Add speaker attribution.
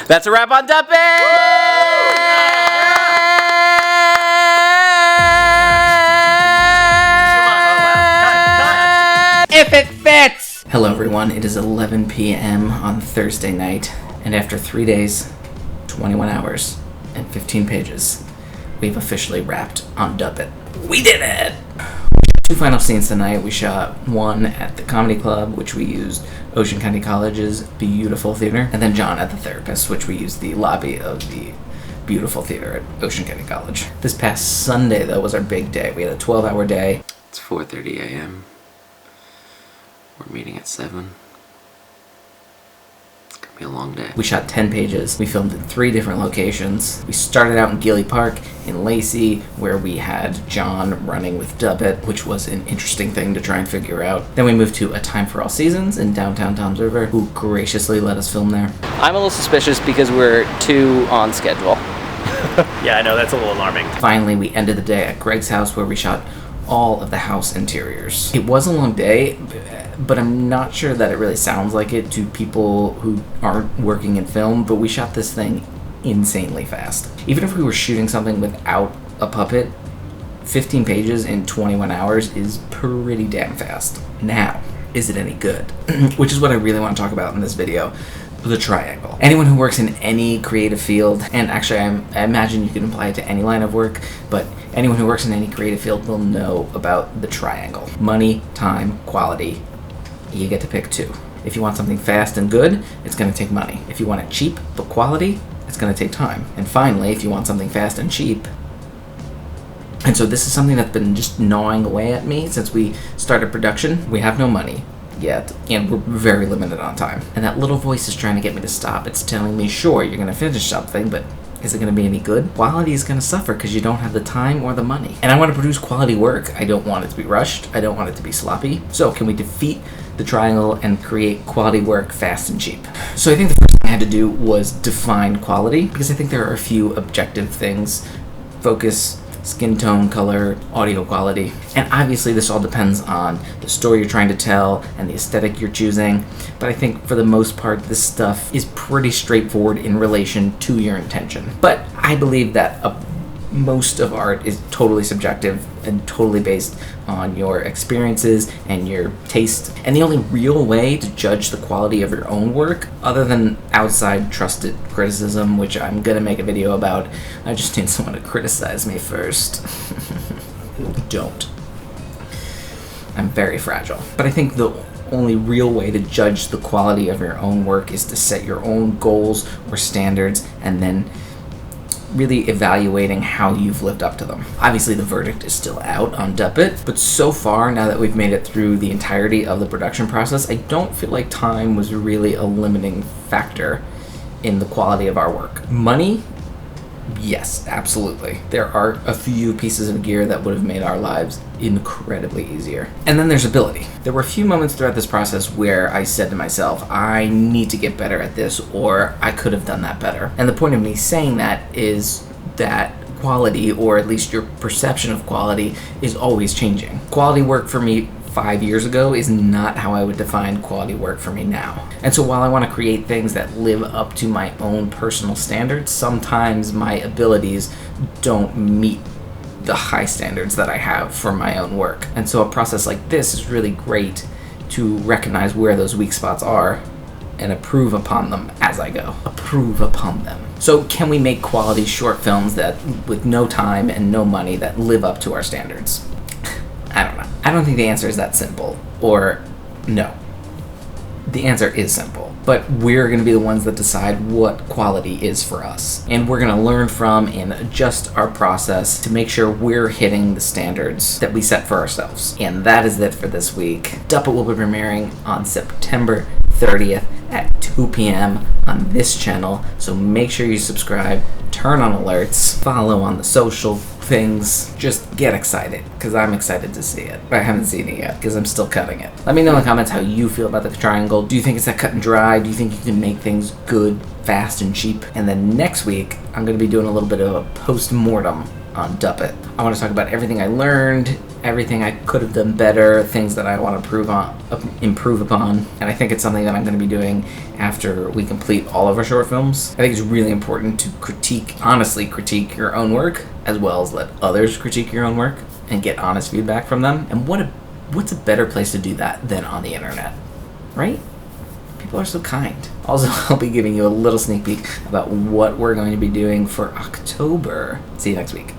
Speaker 1: That's a wrap on Duppet! If it fits! Hello everyone, it is 11 p.m. on Thursday night, and after 3 days, 21 hours, and 15 pages, we've officially wrapped on Duppet. We did it! Two final scenes tonight. We shot one at the Comedy Club, which we used Ocean County College's beautiful theater, and then John at the Therapist, which we used the lobby of the beautiful theater at Ocean County College. This past Sunday, though, was our big day. We had a 12-hour day. It's 4:30 a.m. We're meeting at 7. It's gonna be a long day. We shot 10 pages. We filmed in 3 different locations. We started out in Gilly Park in Lacey, where we had John running with Duppet, which was an interesting thing to try and figure out. Then we moved to A Time for All Seasons in downtown Toms River, who graciously let us film there. I'm a little suspicious because we're 2 on schedule.
Speaker 2: Yeah, I know, that's a little alarming.
Speaker 1: Finally, we ended the day at Greg's house, where we shot all of the house interiors. It was a long day, but I'm not sure that it really sounds like it to people who aren't working in film, but we shot this thing insanely fast. Even if we were shooting something without a puppet, 15 pages in 21 hours is pretty damn fast. Now, is it any good? Which is what I really want to talk about in this video. The triangle. Anyone who works in any creative field, and actually I imagine you can apply it to any line of work, but anyone who works in any creative field will know about the triangle. Money, time, quality. You get to pick 2. If you want something fast and good, it's going to take money. If you want it cheap but quality, it's going to take time. And finally, if you want something fast and cheap, and so this is something that's been just gnawing away at me since we started production. We have no money yet, and we're very limited on time. And that little voice is trying to get me to stop. It's telling me, sure, you're going to finish something, but is it going to be any good? Quality is going to suffer because you don't have the time or the money. And I want to produce quality work. I don't want it to be rushed. I don't want it to be sloppy. So can we defeat the triangle and create quality work fast and cheap? So I think the first thing I had to do was define quality, because I think there are a few objective things. Focus, skin tone, color, audio quality. And obviously this all depends on the story you're trying to tell and the aesthetic you're choosing. But I think for the most part, this stuff is pretty straightforward in relation to your intention. But I believe that most of art is totally subjective and totally based on your experiences and your taste. And the only real way to judge the quality of your own work, other than outside trusted criticism, which I'm gonna make a video about, I just need someone to criticize me first. Don't. I'm very fragile. But I think the only real way to judge the quality of your own work is to set your own goals or standards and then really evaluating how you've lived up to them. Obviously the verdict is still out on Duppet, but so far, now that we've made it through the entirety of the production process, I don't feel like time was really a limiting factor in the quality of our work. Money? Yes, absolutely. There are a few pieces of gear that would have made our lives incredibly easier. And then there's ability. There were a few moments throughout this process where I said to myself, I need to get better at this, or I could have done that better. And the point of me saying that is that quality, or at least your perception of quality, is always changing. Quality work for me 5 years ago is not how I would define quality work for me now. And so while I want to create things that live up to my own personal standards, sometimes my abilities don't meet the high standards that I have for my own work. And so a process like this is really great to recognize where those weak spots are and improve upon them as I go. Improve upon them. So can we make quality short films that, with no time and no money, that live up to our standards? I don't know. I don't think the answer is that simple, or no. The answer is simple, but we're going to be the ones that decide what quality is for us. And we're going to learn from and adjust our process to make sure we're hitting the standards that we set for ourselves. And that is it for this week. Duppet will be premiering on September 30th at 2 p.m. on this channel, so make sure you subscribe, turn on alerts, follow on the social things. Just get excited, because I'm excited to see it. I haven't seen it yet, because I'm still cutting it. Let me know in the comments how you feel about the triangle. Do you think it's that cut and dry? Do you think you can make things good, fast, and cheap? And then next week, I'm going to be doing a little bit of a post-mortem on Duppet. I want to talk about everything I learned everything I could have done better, things that I want to improve upon, and I think it's something that I'm going to be doing after we complete all of our short films. I think it's really important to honestly critique your own work, as well as let others critique your own work and get honest feedback from them. And what's a better place to do that than on the internet, right? People are so kind. Also, I'll be giving you a little sneak peek about what we're going to be doing for October. See you next week.